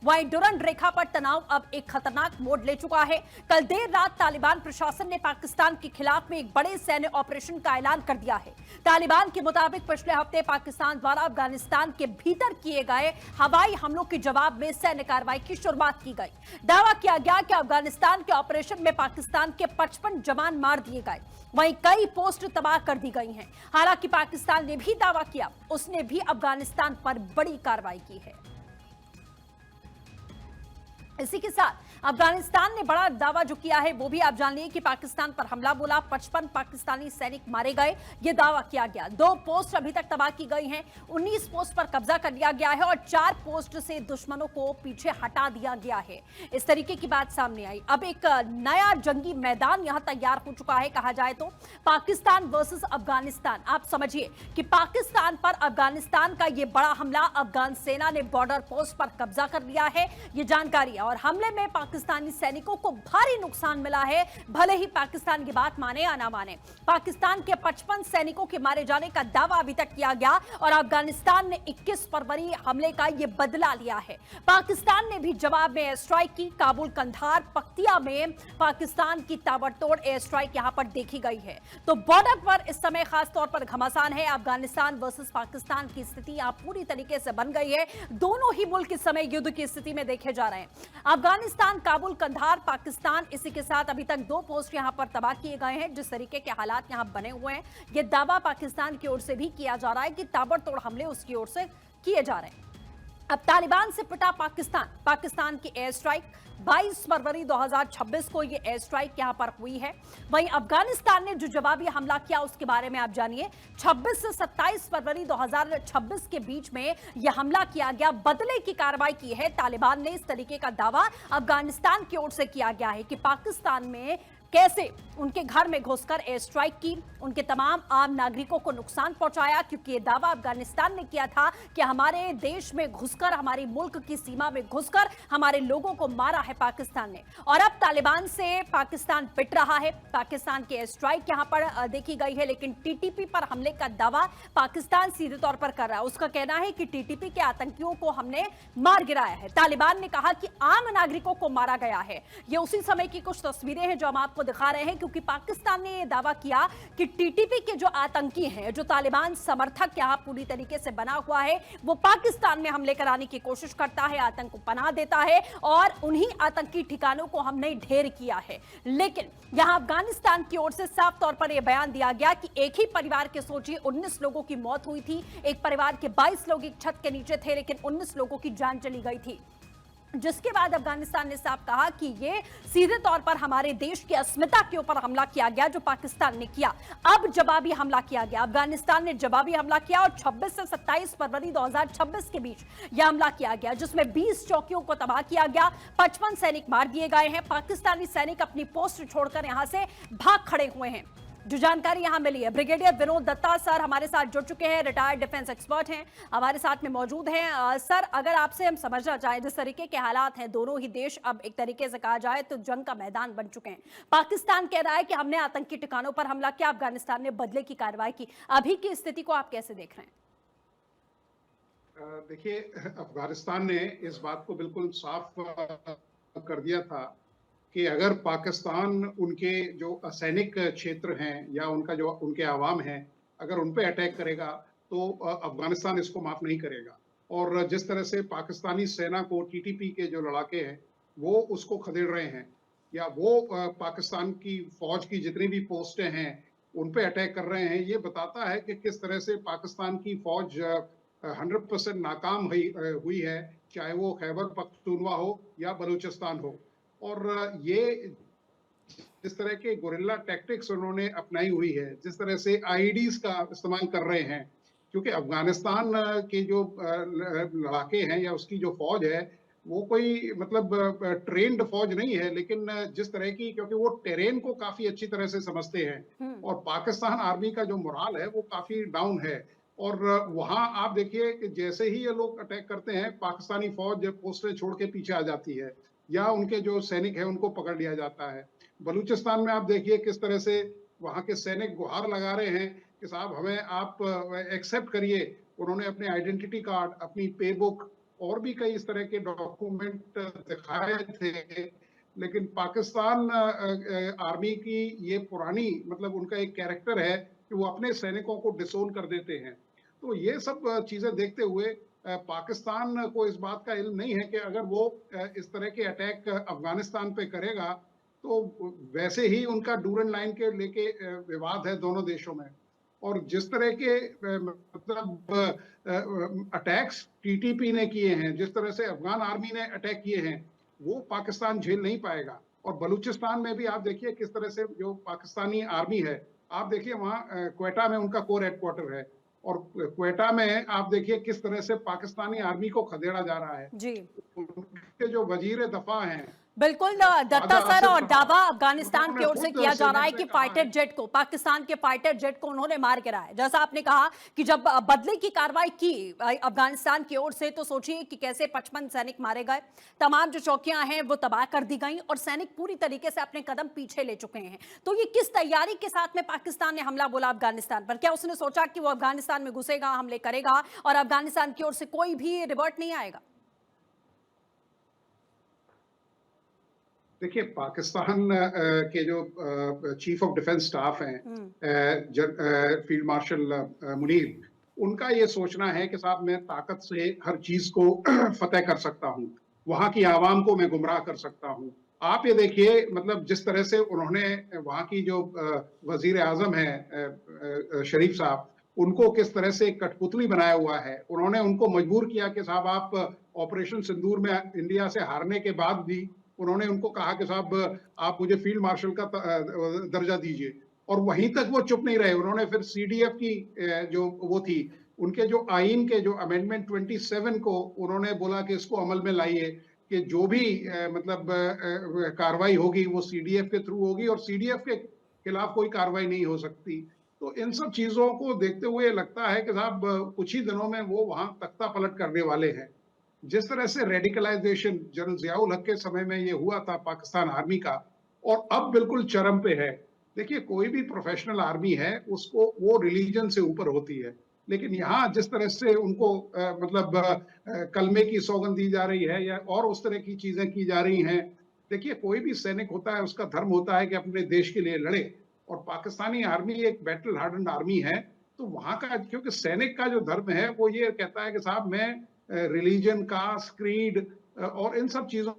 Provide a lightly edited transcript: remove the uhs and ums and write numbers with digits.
वहीं डुरंड रेखा पर तनाव अब एक खतरनाक मोड़ ले चुका है। कल देर रात तालिबान प्रशासन ने पाकिस्तान के खिलाफ में एक बड़े सैन्य ऑपरेशन का ऐलान कर दिया है। तालिबान के मुताबिक पिछले हफ्ते पाकिस्तान द्वारा अफगानिस्तान के भीतर किए गए हवाई हमलों के जवाब में सैन्य कार्रवाई की शुरुआत की गई। दावा किया गया कि अफगानिस्तान के ऑपरेशन में पाकिस्तान के 55 जवान मार दिए गए। वहीं कई पोस्ट तबाह कर दी गई हैं। हालांकि पाकिस्तान ने भी दावा किया उसने भी अफगानिस्तान पर बड़ी कार्रवाई की है। इसी के साथ अफगानिस्तान ने बड़ा दावा जो किया है वो भी आप जान लीजिए कि पाकिस्तान पर हमला बोला, 55 पाकिस्तानी सैनिक मारे गए, ये दावा किया गया। 2 पोस्ट अभी तक तबाह की गई हैं, 19 पोस्ट पर कब्जा कर लिया गया है और 4 पोस्ट से दुश्मनों को पीछे हटा दिया गया है। इस तरीके की बात सामने आई। अब एक नया जंगी मैदान यहां तैयार हो चुका है। कहा जाए तो पाकिस्तान वर्सेस अफगानिस्तान। आप समझिए कि पाकिस्तान पर अफगानिस्तान का यह बड़ा हमला, अफगान सेना ने बॉर्डर पोस्ट पर कब्जा कर लिया है, ये जानकारी है। और हमले में पाकिस्तानी सैनिकों को भारी नुकसान मिला है, भले ही पाकिस्तान की बात माने या ना माने। पाकिस्तान के 55 सैनिकों के मारे जाने का दावा अभी तक किया गया और अफगानिस्तान ने 21 फरवरी हमले का यह बदला लिया है। पाकिस्तान ने भी जवाब में एयर स्ट्राइक की। काबुल, कंधार, पख्तिया में पाकिस्तान की ताबड़तोड़ एयर स्ट्राइक यहां पर देखी गई है। तो बॉर्डर पर इस समय खास तौर पर घमासान है। अफगानिस्तान वर्सेस पाकिस्तान की स्थिति यहां पूरी तरीके से बन गई है। दोनों ही मुल्क इस समय युद्ध की स्थिति में देखे जा रहे हैं। अफगानिस्तान, काबुल, कंधार, पाकिस्तान। इसी के साथ अभी तक 2 पोस्ट यहां पर तबाह किए गए हैं। जिस तरीके के हालात यहां बने हुए हैं, यह दावा पाकिस्तान की ओर से भी किया जा रहा है कि ताबड़तोड़ हमले उसकी ओर से किए जा रहे हैं। अब तालिबान से पिटा पाकिस्तान की एयर स्ट्राइक 22 फरवरी 2026 को यह एयर स्ट्राइक यहां पर हुई है। वहीं अफगानिस्तान ने जो जवाबी हमला किया उसके बारे में आप जानिए। 26 से 27 फरवरी 2026 के बीच में यह हमला किया गया, बदले की कार्रवाई की है तालिबान ने। इस तरीके का दावा अफगानिस्तान की ओर से किया गया है कि पाकिस्तान में कैसे उनके घर में घुसकर एयर स्ट्राइक की, उनके तमाम आम नागरिकों को नुकसान पहुंचाया, क्योंकि यह दावा अफगानिस्तान ने किया था कि हमारे देश में घुसकर, हमारे मुल्क की सीमा में घुसकर हमारे लोगों को मारा है पाकिस्तान ने। और अब तालिबान से पाकिस्तान पिट रहा है। पाकिस्तान की एयर स्ट्राइक यहां पर देखी गई है, लेकिन टीटीपी पर हमले का दावा पाकिस्तान सीधे तौर पर कर रहा है। उसका कहना है कि टीटीपी के आतंकियों को हमने मार गिराया है। तालिबान ने कहा कि आम नागरिकों को मारा गया है। ये उसी समय की कुछ तस्वीरें हैं जो हम आपको दिखा रहे हैं, क्योंकि पाकिस्तान ने यह दावा किया कि टीटीपी के जो आतंकी हैं, जो तालिबान समर्थक यहां पूरी तरीके से बना हुआ है, वो पाकिस्तान में हमले कराने की कोशिश करता है, आतंक को पनाह देता है और उन्हीं आतंकी ठिकानों को हमने ढेर किया है। लेकिन यहां अफगानिस्तान की ओर से साफ तौर पर यह बयान दिया गया कि एक ही परिवार के सोचिए 19 लोगों की मौत हुई थी। एक परिवार के 22 लोग एक छत के नीचे थे, लेकिन 19 लोगों की जान चली गई थी। जिसके बाद अफगानिस्तान ने साफ कहा कि यह सीधे तौर पर हमारे देश की अस्मिता के ऊपर हमला किया गया जो पाकिस्तान ने किया। अब जवाबी हमला किया गया, अफगानिस्तान ने जवाबी हमला किया और 26 से 27 फरवरी 2026 के बीच यह हमला किया गया, जिसमें 20 चौकियों को तबाह किया गया, 55 सैनिक मार दिए गए हैं। पाकिस्तानी सैनिक अपनी पोस्ट छोड़कर यहां से भाग खड़े हुए हैं। जो जानकारी यहां मिली है, ब्रिगेडियर विनोद दत्ता सर हमारे साथ जुड़ चुके हैं, रिटायर्ड डिफेंस एक्सपर्ट हैं, हमारे साथ में मौजूद हैं। सर, अगर आपसे हम समझना चाहें, जिस तरीके के हालात हैं, दोनों ही देश अब एक तरीके से कहा जाए तो जंग का मैदान बन चुके हैं। पाकिस्तान कह रहा है कि हमने आतंकी ठिकानों पर हमला किया, अफगानिस्तान ने बदले की कार्रवाई की। अभी की स्थिति को आप कैसे देख रहे हैं? देखिए, अफगानिस्तान ने इस बात को बिल्कुल साफ कर दिया था कि अगर पाकिस्तान उनके जो असैनिक क्षेत्र हैं या उनका जो उनके आवाम हैं, अगर उन पे अटैक करेगा तो अफगानिस्तान इसको माफ नहीं करेगा। और जिस तरह से पाकिस्तानी सेना को टीटीपी के जो लड़ाके हैं वो उसको खदेड़ रहे हैं, या वो पाकिस्तान की फौज की जितनी भी पोस्टें हैं उन पे अटैक कर रहे हैं, ये बताता है कि किस तरह से पाकिस्तान की फौज 100% नाकाम हुई है, चाहे वो खैबर पख्तूनवा हो या बलूचिस्तान हो। और ये जिस तरह के गोरिल्ला टैक्टिक्स उन्होंने अपनाई हुई है, जिस तरह से आईईडीज का इस्तेमाल कर रहे हैं, क्योंकि अफगानिस्तान के जो लड़ाके हैं या उसकी जो फौज है वो कोई मतलब ट्रेन्ड फौज नहीं है, लेकिन जिस तरह की, क्योंकि वो टेरेन को काफी अच्छी तरह से समझते हैं और पाकिस्तान आर्मी का जो मोराल है वो काफी डाउन है। और वहां आप देखिए कि जैसे ही ये लोग अटैक करते हैं, पाकिस्तानी फौज पोस्टें छोड़ के पीछे आ जाती है या उनके जो सैनिक हैं उनको पकड़ लिया जाता है। बलूचिस्तान में आप देखिए किस तरह से वहां के सैनिक गुहार लगा रहे हैं कि साहब हमें आप एक्सेप्ट करिए। उन्होंने अपने आइडेंटिटी कार्ड, अपनी पे बुक और भी कई इस तरह के डॉक्यूमेंट दिखाए थे, लेकिन पाकिस्तान आर्मी की ये पुरानी मतलब उनका एक कैरेक्टर है कि वो अपने सैनिकों को डिसोन कर देते हैं। तो ये सब चीजें देखते हुए पाकिस्तान को इस बात का इल्म नहीं है कि अगर वो इस तरह के अटैक अफगानिस्तान पे करेगा तो वैसे ही उनका डूरन लाइन के लेके विवाद है दोनों देशों में। और जिस तरह के मतलब अटैक्स टीटीपी ने किए हैं, जिस तरह से अफगान आर्मी ने अटैक किए हैं, वो पाकिस्तान झेल नहीं पाएगा। और बलूचिस्तान में भी आप देखिए किस तरह से जो पाकिस्तानी आर्मी है, आप देखिए वहाँ क्वेटा में उनका कोर हेडक्वार्टर है, और क्वेटा में आप देखिए किस तरह से पाकिस्तानी आर्मी को खदेड़ा जा रहा है। जी उनके जो वजीर दफा हैं बिल्कुल दत्ता सर, और दावा अफगानिस्तान की ओर से किया जा रहा है कि फाइटर जेट को, पाकिस्तान के फाइटर जेट को उन्होंने मार गिराया। जैसा आपने कहा कि जब बदले की कार्रवाई की अफगानिस्तान की ओर से, तो सोचिए कि कैसे 55 सैनिक मारे गए, तमाम जो चौकियां हैं वो तबाह कर दी गई और सैनिक पूरी तरीके से अपने कदम पीछे ले चुके हैं। तो ये किस तैयारी के साथ में पाकिस्तान ने हमला बोला अफगानिस्तान पर? क्या उसने सोचा कि वो अफगानिस्तान में घुसेगा, हमले करेगा और अफगानिस्तान की ओर से कोई भी रिवर्ट नहीं आएगा? देखिए, पाकिस्तान के जो चीफ ऑफ डिफेंस स्टाफ हैं, फील्ड मार्शल मुनीर, उनका ये सोचना है कि साहब मैं ताकत से हर चीज को फतेह कर सकता हूँ, वहां की आवाम को मैं गुमराह कर सकता हूँ। आप ये देखिए मतलब जिस तरह से उन्होंने वहां की जो वजीर आजम है शरीफ साहब, उनको किस तरह से कठपुतली बनाया हुआ है। उन्होंने उनको मजबूर किया कि साहब आप ऑपरेशन सिंदूर में इंडिया से हारने के बाद भी उन्होंने उनको कहा कि साहब आप मुझे फील्ड मार्शल का दर्जा दीजिए, और वहीं तक वो चुप नहीं रहे। उन्होंने फिर सीडीएफ की जो वो थी, उनके जो आईन के जो अमेंडमेंट 27 को उन्होंने बोला कि इसको अमल में लाइए, कि जो भी मतलब कार्रवाई होगी वो सीडीएफ के थ्रू होगी और सीडीएफ के खिलाफ कोई कार्रवाई नहीं हो सकती। तो इन सब चीजों को देखते हुए लगता है कि साहब कुछ ही दिनों में वो वहां तख्ता पलट करने वाले हैं। जिस तरह से रेडिकलाइजेशन जनरल जियाउल हक के समय में ये हुआ था पाकिस्तान आर्मी का, और अब बिल्कुल चरम पे है। देखिए, कोई भी प्रोफेशनल आर्मी है उसको वो रिलीजन से ऊपर होती है, लेकिन यहाँ जिस तरह से उनको मतलब कलमे की सौगंध दी जा रही है या और उस तरह की चीजें की जा रही हैं। देखिए, कोई भी सैनिक होता है, उसका धर्म होता है कि अपने देश के लिए लड़े, और पाकिस्तानी आर्मी एक बैटल हार्डन्ड आर्मी है। तो वहां का, क्योंकि सैनिक का जो धर्म है वो ये कहता है कि साहब मैं रिलीजन, कास्ट, क्रीड और इन सब चीजों